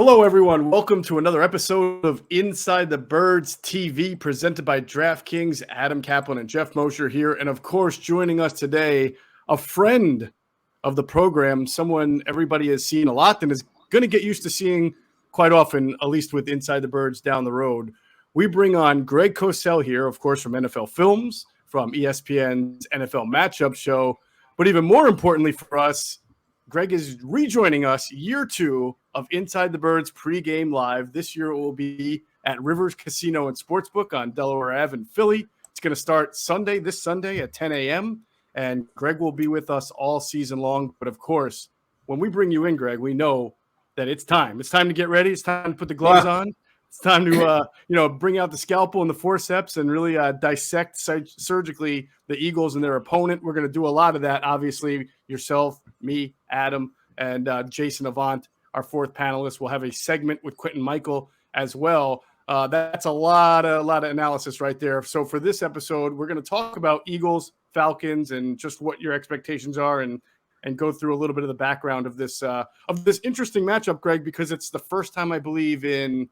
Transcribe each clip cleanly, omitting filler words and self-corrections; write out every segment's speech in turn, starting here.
Hello, everyone. Welcome to another episode of Inside the Birds TV presented by DraftKings. Adam Caplan and Geoff Mosher here. And of course, joining us today, a friend of the program, someone everybody has seen a lot and is going to get used to seeing quite often, at least with Inside the Birds down the road. We bring on Greg Cosell here, of course, from NFL Films, from ESPN's NFL Matchup Show. But even more importantly for us, Greg is rejoining us year 2 of Inside the Birds pregame live. This year it will be at Rivers Casino and Sportsbook on Delaware Ave in Philly. It's going to start this Sunday at 10 a.m. And Greg will be with us all season long. But of course, when we bring you in, Greg, we know that it's time. It's time to get ready. It's time to put the gloves on. It's time to, bring out the scalpel and the forceps and really dissect surgically the Eagles and their opponent. We're going to do a lot of that. Obviously, yourself, me, Adam, and Jason Avant, our fourth panelist. We'll have a segment with Quentin Michael as well. That's a lot of analysis right there. So for this episode, we're going to talk about Eagles, Falcons, and just what your expectations are, and go through a little bit of the background of this interesting matchup, Greg, because it's the first time I believe in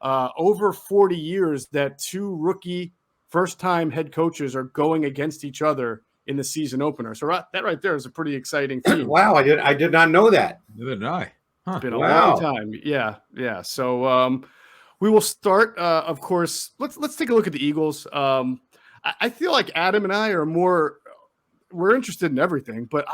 over 40 years that two rookie first-time head coaches are going against each other in the season opener. So that right there is a pretty exciting theme. Wow, I did not know that. Neither did I. Huh. It's been a long time. Yeah. So we will start. Of course, let's take a look at the Eagles. I feel like Adam and I are we're interested in everything, but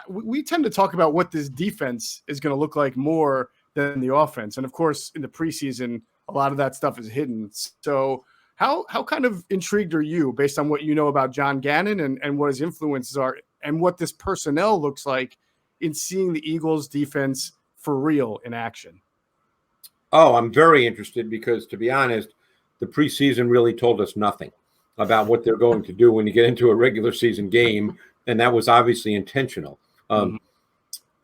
we tend to talk about what this defense is going to look like more than the offense. And of course, in the preseason, a lot of that stuff is hidden. So how kind of intrigued are you based on what you know about John Gannon and what his influences are and what this personnel looks like in seeing the Eagles defense for real in action? Oh, I'm very interested because, to be honest, the preseason really told us nothing about what they're going to do when you get into a regular season game, and that was obviously intentional. I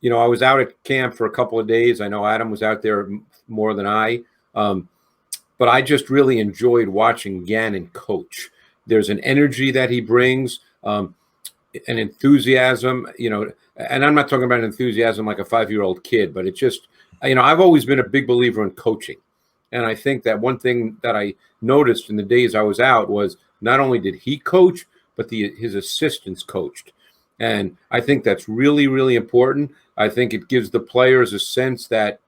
was out at camp for a couple of days. I know Adam was out there more than I, but I just really enjoyed watching Gannon coach. There's an energy that he brings, an enthusiasm, and I'm not talking about enthusiasm like a 5-year-old kid, but it's just, I've always been a big believer in coaching. And I think that one thing that I noticed in the days I was out was not only did he coach, but his assistants coached. And I think that's really, really important. I think it gives the players a sense that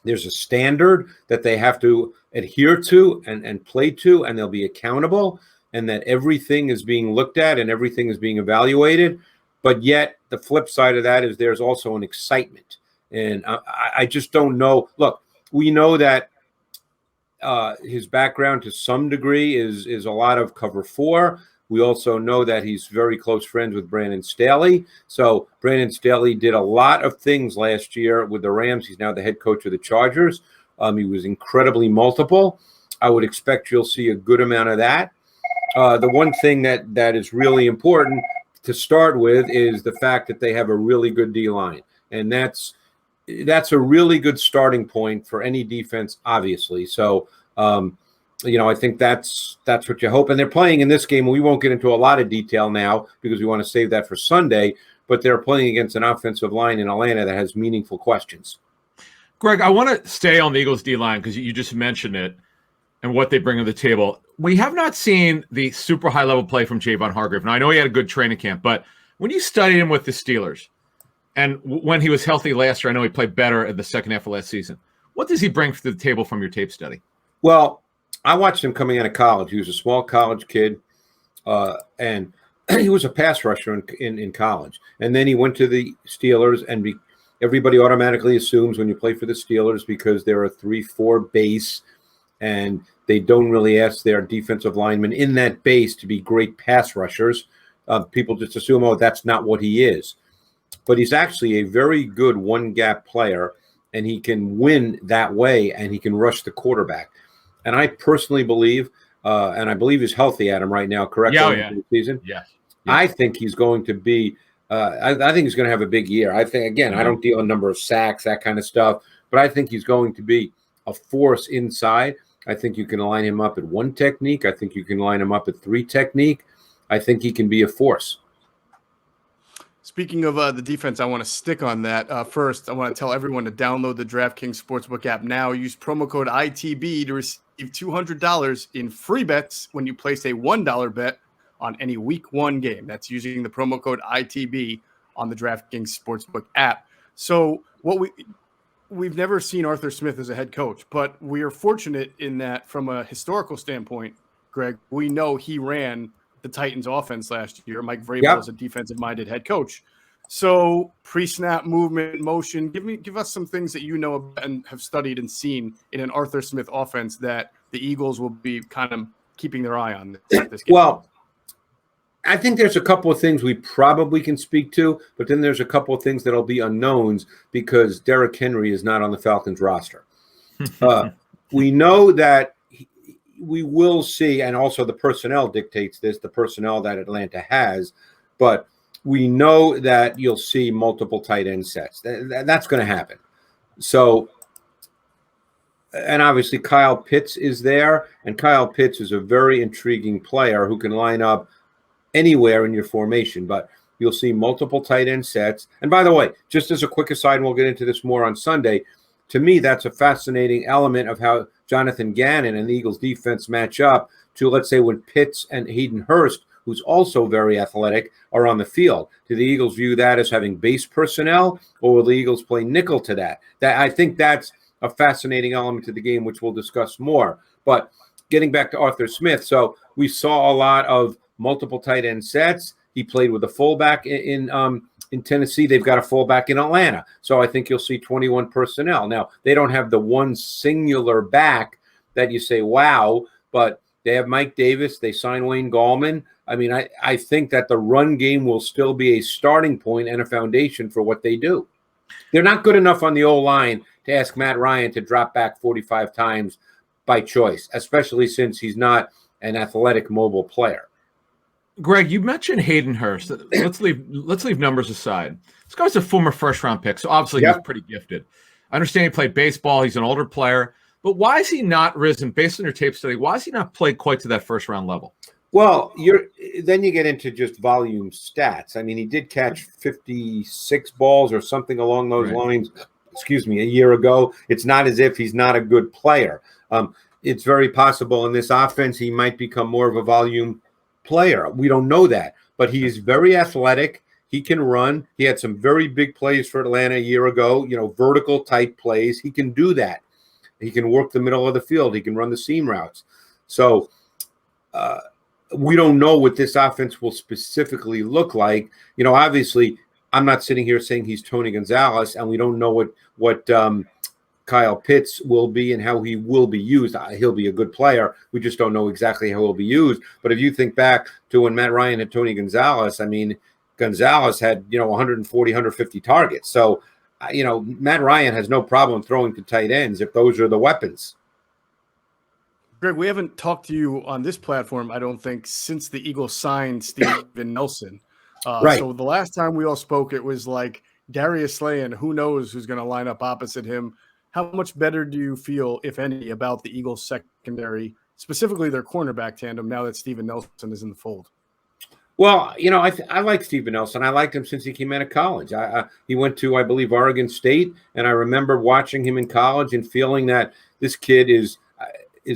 there's a standard that they have to adhere to and play to, and they'll be accountable, and that everything is being looked at and everything is being evaluated. But yet the flip side of that is there's also an excitement. And I just don't know. Look, we know that his background to some degree is a lot of cover 4. We also know that he's very close friends with Brandon Staley. So Brandon Staley did a lot of things last year with the Rams. He's now the head coach of the Chargers. He was incredibly multiple. I would expect you'll see a good amount of that. The one thing that is really important to start with is the fact that they have a really good D-line. And that's a really good starting point for any defense, obviously. So, I think that's what you hope. And they're playing in this game. We won't get into a lot of detail now because we want to save that for Sunday. But they're playing against an offensive line in Atlanta that has meaningful questions. Greg, I want to stay on the Eagles D-line because you just mentioned it and what they bring to the table. We have not seen the super high-level play from Javon Hargrave. Now, I know he had a good training camp, but when you studied him with the Steelers and when he was healthy last year, I know he played better in the second half of last season. What does he bring to the table from your tape study? Well, I watched him coming out of college. He was a small college kid, and he was a pass rusher in college. And then he went to the Steelers, and everybody automatically assumes when you play for the Steelers because they're a 3-4 base, and they don't really ask their defensive linemen in that base to be great pass rushers. People just assume, that's not what he is. But he's actually a very good one-gap player, and he can win that way, and he can rush the quarterback. And I personally believe, and I believe he's healthy, Adam, right now, correct? Yeah. Season? Yes. I think he's going to be I think he's going to have a big year. I think, again, I don't deal in number of sacks, that kind of stuff, but I think he's going to be a force inside. I think you can line him up at 1 technique. I think you can line him up at 3 technique. I think he can be a force. speaking of the defense, I want to stick on that. First, I want to tell everyone to download the DraftKings Sportsbook app now. Use promo code ITB to receive $200 in free bets when you place a $1 bet on any Week 1 game. That's using the promo code ITB on the DraftKings Sportsbook app. So we've never seen Arthur Smith as a head coach, but we are fortunate in that from a historical standpoint, Greg, we know he ran the Titans offense last year. Mike Vrabel is a defensive-minded head coach. So pre-snap movement, motion, give us some things that you know about and have studied and seen in an Arthur Smith offense that the Eagles will be kind of keeping their eye on this game. Well, I think there's a couple of things we probably can speak to, but then there's a couple of things that'll be unknowns because Derrick Henry is not on the Falcons roster. We know that we will see, and also the personnel dictates this, the personnel that Atlanta has, but we know that you'll see multiple tight end sets. That's going to happen. So, and obviously Kyle Pitts is there, and Kyle Pitts is a very intriguing player who can line up anywhere in your formation, but you'll see multiple tight end sets. And by the way, just as a quick aside, and we'll get into this more on Sunday, to me, that's a fascinating element of how Jonathan Gannon and the Eagles defense match up to, let's say, when Pitts and Hayden Hurst, who's also very athletic, are on the field. Do the Eagles view that as having base personnel, or will the Eagles play nickel to that? I think that's a fascinating element to the game, which we'll discuss more. But getting back to Arthur Smith, so we saw a lot of multiple tight end sets. He played with a fullback in Tennessee. They've got a fullback in Atlanta. So I think you'll see 21 personnel. Now, they don't have the one singular back that you say, wow, but they have Mike Davis. They signed Wayne Gallman. I mean, I think that the run game will still be a starting point and a foundation for what they do. They're not good enough on the O-line to ask Matt Ryan to drop back 45 times by choice, especially since he's not an athletic mobile player. Greg, you mentioned Hayden Hurst. Let's leave numbers aside. This guy's a former first-round pick, so obviously he's pretty gifted. I understand he played baseball. He's an older player. But why has he not risen, based on your tape study, why has he not played quite to that first-round level? Well, then you get into just volume stats. I mean, he did catch 56 balls or something along those lines, a year ago. It's not as if he's not a good player. It's very possible in this offense he might become more of a volume player. We don't know that, but he is very athletic. He can run. He had some very big plays for Atlanta a year ago, vertical type plays. He can do that. He can work the middle of the field. He can run the seam routes. So we don't know what this offense will specifically look like. Obviously, I'm not sitting here saying he's Tony Gonzalez, and we don't know what Kyle Pitts will be and how he will be used. He'll be a good player. We just don't know exactly how he'll be used. But if you think back to when Matt Ryan had Tony Gonzalez, I mean, Gonzalez had, 140, 150 targets. So, Matt Ryan has no problem throwing to tight ends if those are the weapons. Greg, we haven't talked to you on this platform, I don't think, since the Eagles signed Steven Nelson. Right. So the last time we all spoke, it was like Darius Slay, and who knows who's going to line up opposite him. How much better do you feel, if any, about the Eagles secondary, specifically their cornerback tandem, now that Steven Nelson is in the fold? Well, I like Steven Nelson. I liked him since he came out of college. He went to, I believe, Oregon State, and I remember watching him in college and feeling that this kid is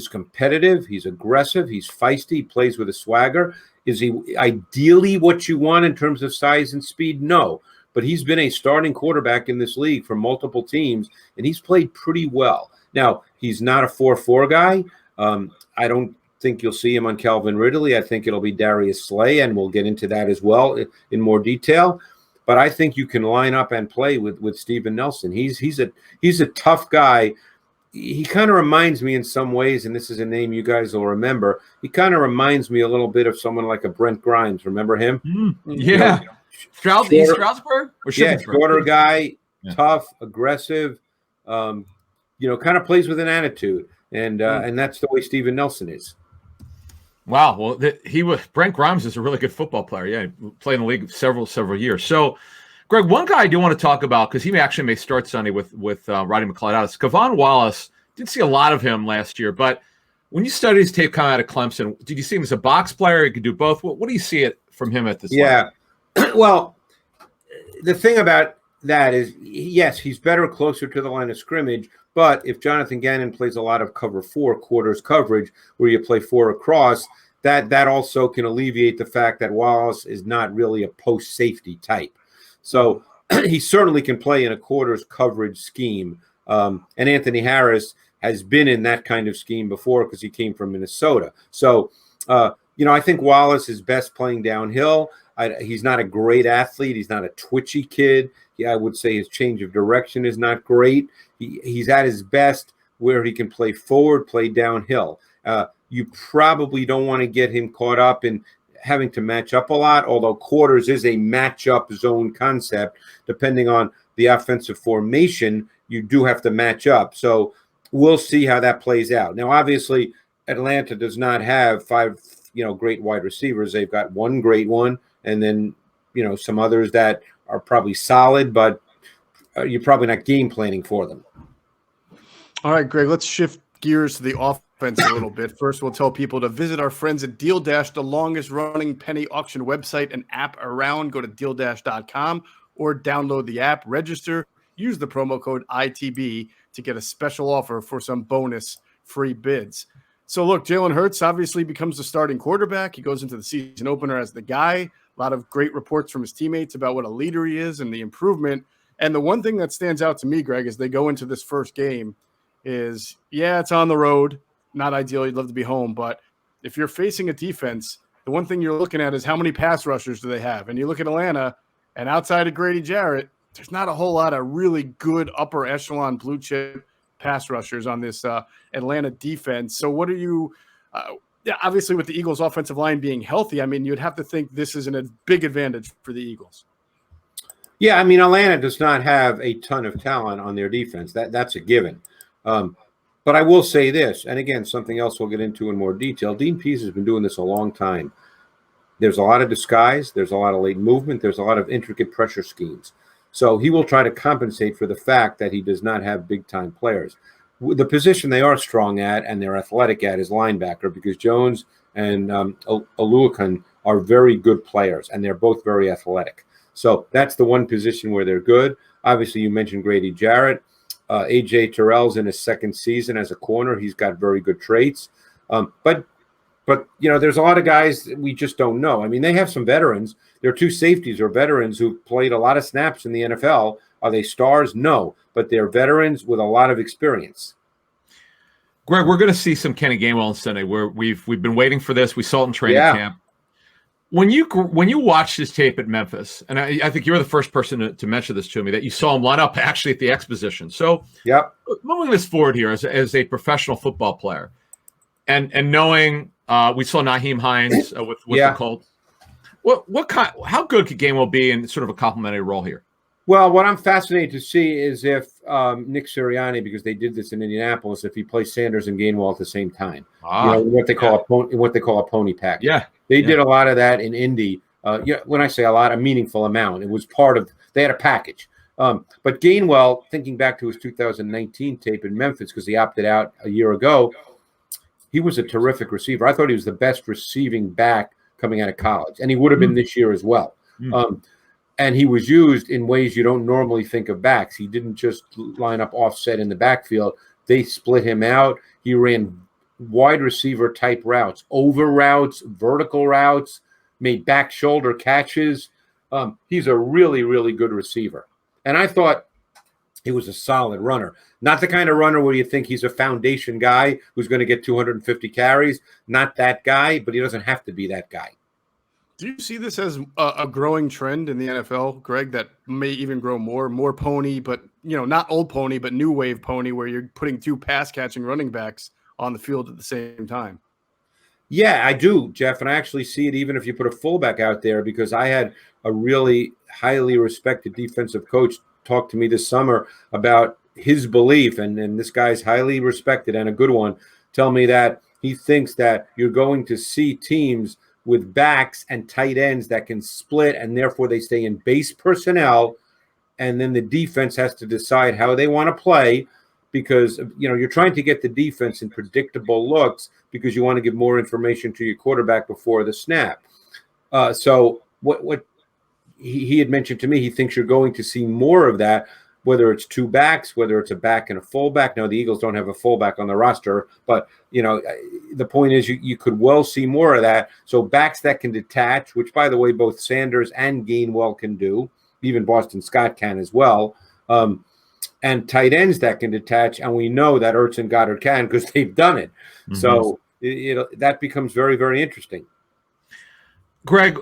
competitive. He's aggressive. He's feisty. He plays with a swagger. Is he ideally what you want in terms of size and speed? No. But he's been a starting quarterback in this league for multiple teams, and he's played pretty well. Now, he's not a 4-4 guy. I don't think you'll see him on Calvin Ridley. I think it'll be Darius Slay, and we'll get into that as well in more detail. But I think you can line up and play with Steven Nelson. He's a tough guy. He kind of reminds me in some ways, and this is a name you guys will remember, he kind of reminds me a little bit of someone like a Brent Grimes. Remember him? Yeah. Stroudsburg? Or shorter guy, tough, aggressive, kind of plays with an attitude. And that's the way Steven Nelson is. Wow. Well, Brent Grimes is a really good football player. Yeah, he played in the league several years. So, Greg, one guy I do want to talk about, because he may start Sunday with Roddy McLeod out. Kavon Wallace. Didn't see a lot of him last year, but when you studied his tape coming out of Clemson, did you see him as a box player? He could do both. What do you see from him at this level? Well, the thing about that is, yes, he's better closer to the line of scrimmage. But if Jonathan Gannon plays a lot of cover 4 quarters coverage, where you play 4 across, that also can alleviate the fact that Wallace is not really a post safety type. So he certainly can play in a quarters coverage scheme. And Anthony Harris has been in that kind of scheme before because he came from Minnesota. So, I think Wallace is best playing downhill. He's not a great athlete. He's not a twitchy kid. I would say his change of direction is not great. He's at his best where he can play forward, play downhill. You probably don't want to get him caught up in having to match up a lot, although quarters is a matchup zone concept. Depending on the offensive formation, you do have to match up. So we'll see how that plays out. Now, obviously, Atlanta does not have 5, great wide receivers. They've got one great one, and then, some others that are probably solid, but you're probably not game planning for them. All right, Greg, let's shift gears to the offense a little bit. First, we'll tell people to visit our friends at Deal Dash, the longest running penny auction website and app around. Go to dealdash.com or download the app, register, use the promo code ITB to get a special offer for some bonus free bids. So look, Jalen Hurts obviously becomes the starting quarterback. He goes into the season opener as the guy. A lot of great reports from his teammates about what a leader he is and the improvement. And the one thing that stands out to me, Greg, as they go into this first game is, it's on the road. Not ideal. You'd love to be home. But if you're facing a defense, the one thing you're looking at is how many pass rushers do they have? And you look at Atlanta, and outside of Grady Jarrett, there's not a whole lot of really good upper echelon blue chip pass rushers on this Atlanta defense. So what are you obviously with the Eagles offensive line being healthy, I mean, you'd have to think this is a big advantage for the Eagles. Yeah, I mean, Atlanta does not have a ton of talent on their defense. That's a given. But I will say this, and again, something else we'll get into in more detail. Dean Pease has been doing this a long time. There's a lot of disguise. There's a lot of late movement. There's a lot of intricate pressure schemes. So he will try to compensate for the fact that he does not have big-time players. The position they are strong at and they're athletic at is linebacker, because Jones and Oluokun are very good players, and they're both very athletic. So that's the one position where they're good. Obviously, you mentioned Grady Jarrett. A.J. Terrell's in his second season as a corner. He's got very good traits. But there's a lot of guys that we just don't know. I mean, they have some veterans. Their 2 safeties are veterans who played a lot of snaps in the NFL. Are they stars? No. But they're veterans with a lot of experience. Greg, we're going to see some Kenny Gainwell on Sunday. We've been waiting for this. We saw it in training camp. When you watched his tape at Memphis, and I think you're the first person to mention this to me, that you saw him line up actually at the exposition. So moving this forward here as a professional football player, and knowing we saw Nyheim Hines with the Colts. How good could Gainwell be in sort of a complementary role here? Well, what I'm fascinated to see is if Nick Sirianni, because they did this in Indianapolis, if he plays Sanders and Gainwell at the same time, what they call a pony pack. Yeah, they did a lot of that in Indy. When I say a lot, a meaningful amount. It was part of. They had a package. But Gainwell, thinking back to his 2019 tape in Memphis, because he opted out a year ago, he was a terrific receiver. I thought he was the best receiving back coming out of college, and he would have been this year as well. And he was used in ways you don't normally think of backs. He didn't just line up offset in the backfield. They split him out. He ran wide receiver type routes, over routes, vertical routes, made back shoulder catches. He's a really, really good receiver. And I thought he was a solid runner. Not the kind of runner where you think he's a foundation guy who's going to get 250 carries. Not that guy, but he doesn't have to be that guy. Do you see this as a growing trend in the NFL, Greg, that may even grow more pony, but not old pony, but new wave pony, where you're putting 2 pass catching running backs on the field at the same time? Yeah, I do, Geoff, and I actually see it even if you put a fullback out there, because I had a really highly respected defensive coach talk to me this summer about his belief, and this guy's highly respected and a good one, tell me that he thinks that you're going to see teams with backs and tight ends that can split, and therefore they stay in base personnel, and then the defense has to decide how they want to play, because you're trying to get the defense in predictable looks because you want to give more information to your quarterback before the snap. So what he had mentioned to me he thinks you're going to see more of that, whether it's two backs, whether it's a back and a fullback. Now, the Eagles don't have a fullback on the roster, but, the point is you could well see more of that. So backs that can detach, which, by the way, both Sanders and Gainwell can do. Even Boston Scott can as well. And tight ends that can detach, and we know that Ertz and Goddard can because they've done it. Mm-hmm. So that becomes very, very interesting. Greg,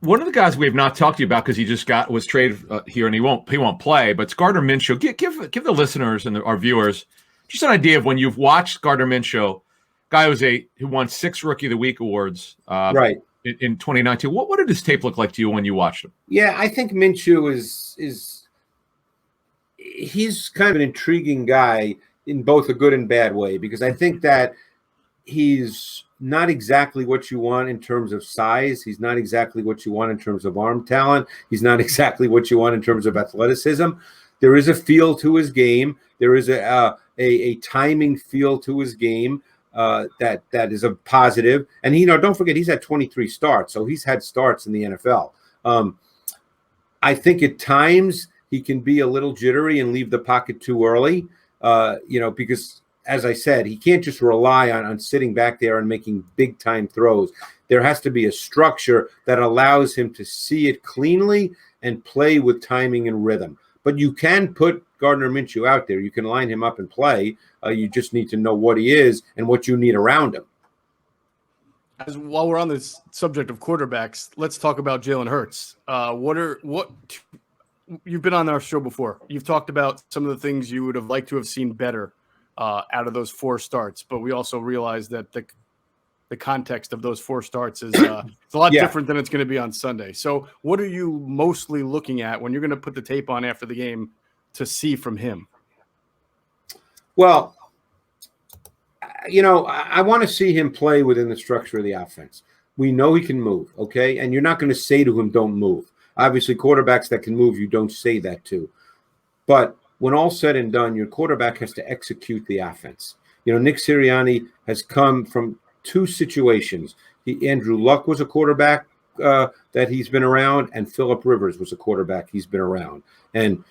one of the guys we have not talked to you about because he just was traded here and he won't play, but it's Gardner Minshew. Give the listeners and our viewers just an idea of when you've watched Gardner Minshew, guy who won 6 Rookie of the Week awards, right, in 2019. What did his tape look like to you when you watched him? Yeah, I think Minshew he's kind of an intriguing guy in both a good and bad way, because I think that he's not exactly what you want in terms of size. He's not exactly what you want in terms of arm talent. He's not exactly what you want in terms of athleticism. There is a feel to his game. There is a timing feel to his game that is a positive. And don't forget, he's had 23 starts, so he's had starts in the NFL. I think at times he can be a little jittery and leave the pocket too early, because, as I said, he can't just rely on sitting back there and making big-time throws. There has to be a structure that allows him to see it cleanly and play with timing and rhythm. But you can put Gardner Minshew out there. You can line him up and play. You just need to know what he is and what you need around him. While we're on this subject of quarterbacks, let's talk about Jalen Hurts. You've been on our show before. You've talked about some of the things you would have liked to have seen better out of those 4 starts, but we also realize that the context of those 4 starts is it's a lot different than it's going to be on Sunday. So what are you mostly looking at when you're going to put the tape on after the game to see from him? Well, I want to see him play within the structure of the offense. We know he can move, okay? And you're not going to say to him, don't move. Obviously, quarterbacks that can move, you don't say that to. But when all's said and done, your quarterback has to execute the offense. Nick Sirianni has come from 2 situations. Andrew Luck was a quarterback that he's been around, and Phillip Rivers was a quarterback he's been around. And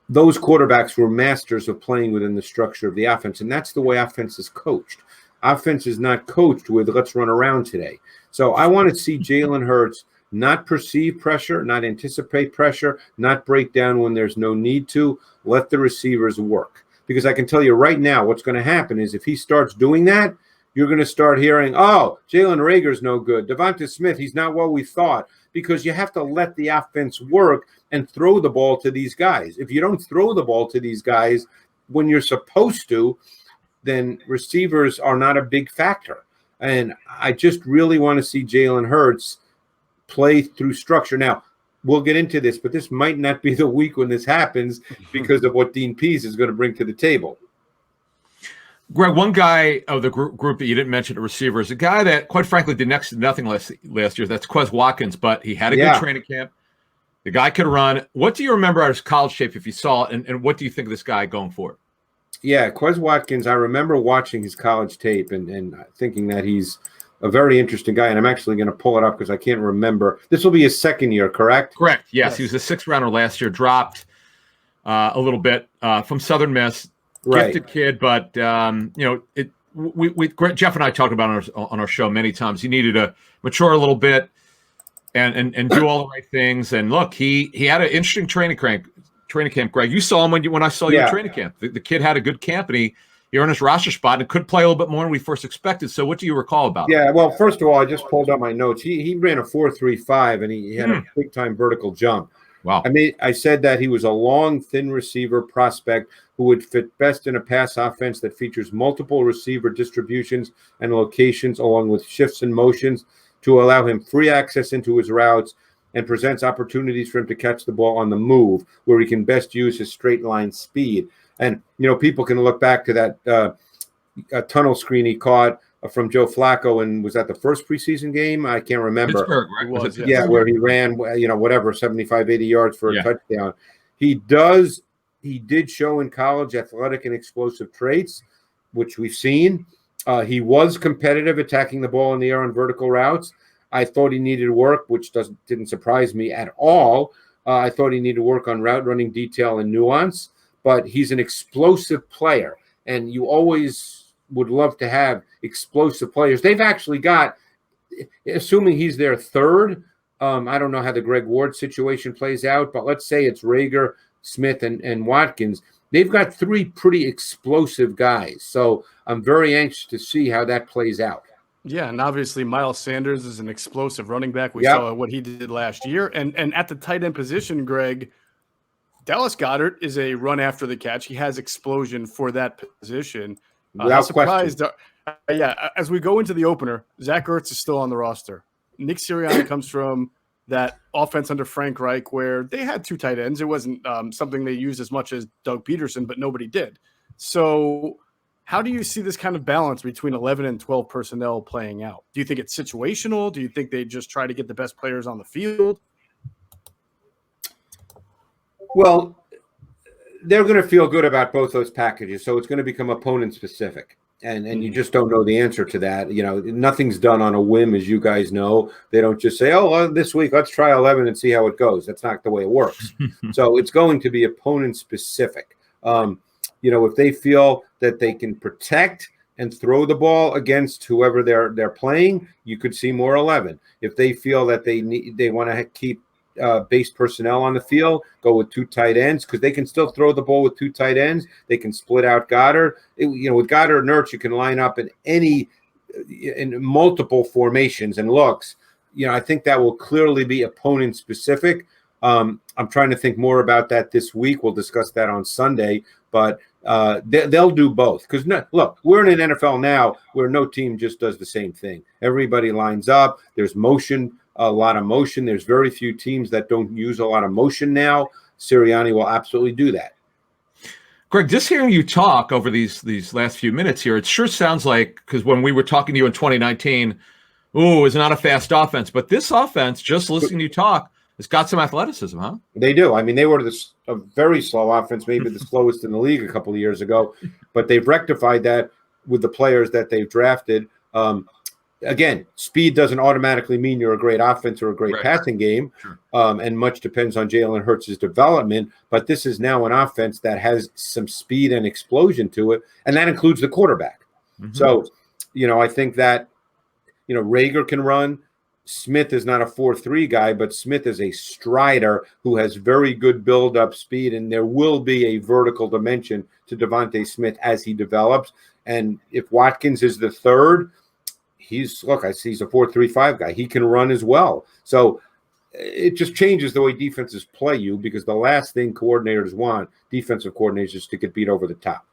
those quarterbacks were masters of playing within the structure of the offense, and that's the way offense is coached. Offense is not coached with let's run around today. So I want to see Jalen Hurts not perceive pressure, not anticipate pressure, not break down when there's no need to. Let the receivers work. Because I can tell you right now what's going to happen is if he starts doing that, you're going to start hearing, oh, Jalen Reagor's no good. Devonta Smith, he's not what we thought. Because you have to let the offense work and throw the ball to these guys. If you don't throw the ball to these guys when you're supposed to, then receivers are not a big factor. And I just really want to see Jalen Hurts play through structure. Now, we'll get into this, but this might not be the week when this happens because of what Dean Pease is going to bring to the table. Greg, one guy of the group that you didn't mention, the receiver, is a guy that, quite frankly, did next to nothing last year. That's Quez Watkins, but he had a good training camp. The guy could run. What do you remember out of his college tape if you saw it, and what do you think of this guy going forward? Yeah, Quez Watkins, I remember watching his college tape and thinking that he's a very interesting guy, and I'm actually going to pull it up because I can't remember. This will be his second year, correct? Correct, yes. He was a 6th rounder last year, dropped a little bit from Southern Miss. Right. Gifted kid, but Geoff and I talked about on our show many times. He needed to mature a little bit and do all the right things. And look, he had an interesting training camp. Greg, you saw him when I saw you at training camp. The kid had a good camp, and he earned his roster spot and could play a little bit more than we first expected. So, what do you recall about? Yeah, well, first of all, I just pulled up my notes. He ran a 4.35, and he had a big time vertical jump. Wow. I said that he was a long, thin receiver prospect who would fit best in a pass offense that features multiple receiver distributions and locations along with shifts and motions to allow him free access into his routes and presents opportunities for him to catch the ball on the move where he can best use his straight line speed. And, people can look back to that tunnel screen he caught from Joe Flacco, and was that the first preseason game? I can't remember. Pittsburgh, right? Was, yeah, where he ran, 75, 80 yards for a touchdown. He did show in college athletic and explosive traits, which we've seen. He was competitive attacking the ball in the air on vertical routes. I thought he needed work, which didn't surprise me at all. I thought he needed work on route running detail and nuance, but he's an explosive player, and you always would love to have explosive players. They've actually got, assuming he's their third, I don't know how the Greg Ward situation plays out, but let's say it's Rager, Smith, and Watkins. They've got 3 pretty explosive guys, so I'm very anxious to see how that plays out. Yeah, and obviously Miles Sanders is an explosive running back. We saw what he did last year. And at the tight end position, Greg, Dallas Goedert is a run after the catch. He has explosion for that position. Without surprised. As we go into the opener, Zach Ertz is still on the roster. Nick Sirianni comes from that offense under Frank Reich where they had 2 tight ends. It wasn't something they used as much as Doug Peterson, but nobody did. So how do you see this kind of balance between 11 and 12 personnel playing out? Do you think it's situational? Do you think they just try to get the best players on the field? Well, they're going to feel good about both those packages, so it's going to become opponent specific. And you just don't know the answer to that. You know, nothing's done on a whim, as you guys know. They don't just say, this week, let's try 11 and see how it goes. That's not the way it works. So it's going to be opponent specific. If they feel that they can protect and throw the ball against whoever they're playing, you could see more 11. If they feel that they want to keep base personnel on the field, go with 2 tight ends, because they can still throw the ball with 2 tight ends. They can split out Goddard. With Goddard and Ertz, you can line up in multiple formations and looks. I think that will clearly be opponent specific. I'm trying to think more about that this week. We'll discuss that on Sunday, but they'll do both. Because look, we're in an NFL now where no team just does the same thing. Everybody lines up. There's motion. A lot of motion. There's very few teams that don't use a lot of motion now. Sirianni will absolutely do that. Greg, just hearing you talk over these last few minutes here, it sure sounds like, because when we were talking to you in 2019, it's not a fast offense. But this offense, just listening to you talk, has got some athleticism, huh? They do. I mean, they were a very slow offense, maybe the slowest in the league a couple of years ago. But they've rectified that with the players that they've drafted. Again, speed doesn't automatically mean you're a great offense or a great passing game, and much depends on Jalen Hurts' development. But this is now an offense that has some speed and explosion to it, and that includes the quarterback. Mm-hmm. So, I think that, Rager can run. Smith is not a 4-3 guy, but Smith is a strider who has very good build-up speed, and there will be a vertical dimension to Devontae Smith as he develops. And if Watkins is the third, I see he's a 4-3-5 guy. He can run as well. So it just changes the way defenses play you, because the last thing coordinators want, defensive coordinators, is to get beat over the top.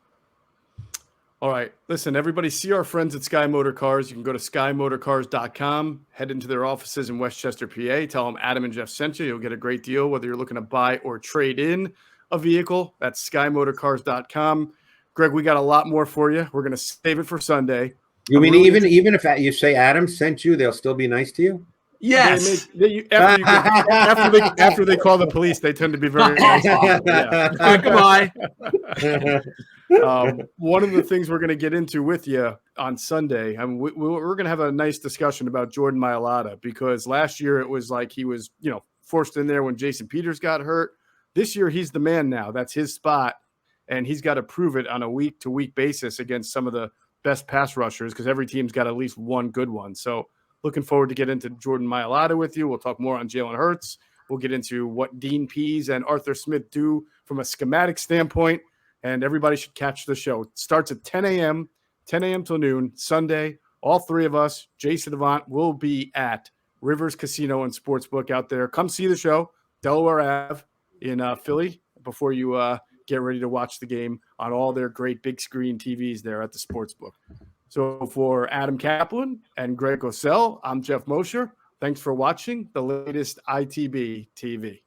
All right. Listen, everybody, see our friends at Sky Motor Cars. You can go to skymotorcars.com, head into their offices in Westchester, PA. Tell them Adam and Geoff sent you. You'll get a great deal, whether you're looking to buy or trade in a vehicle. That's skymotorcars.com. Greg, we got a lot more for you. We're going to save it for Sunday. You mean even if you say Adam sent you, they'll still be nice to you? Yes. After they call the police, they tend to be very nice. Yeah. Goodbye. One of the things we're going to get into with you on Sunday, we're going to have a nice discussion about Jordan Mailata, because last year it was like he was, forced in there when Jason Peters got hurt. This year he's the man now. That's his spot, and he's got to prove it on a week-to-week basis against some of the best pass rushers, because every team's got at least one good one. So looking forward to get into Jordan Mailata with you. We'll talk more on Jalen Hurts. We'll get into what Dean Pease and Arthur Smith do from a schematic standpoint, and everybody should catch the show. It starts at 10 a.m. till noon, Sunday. All 3 of us, Jason Avant, will be at Rivers Casino and Sportsbook out there. Come see the show, Delaware Ave in Philly, before you get ready to watch the game on all their great big screen TVs there at the Sportsbook. So for Adam Caplan and Greg Cosell, I'm Geoff Mosher. Thanks for watching the latest ITB TV.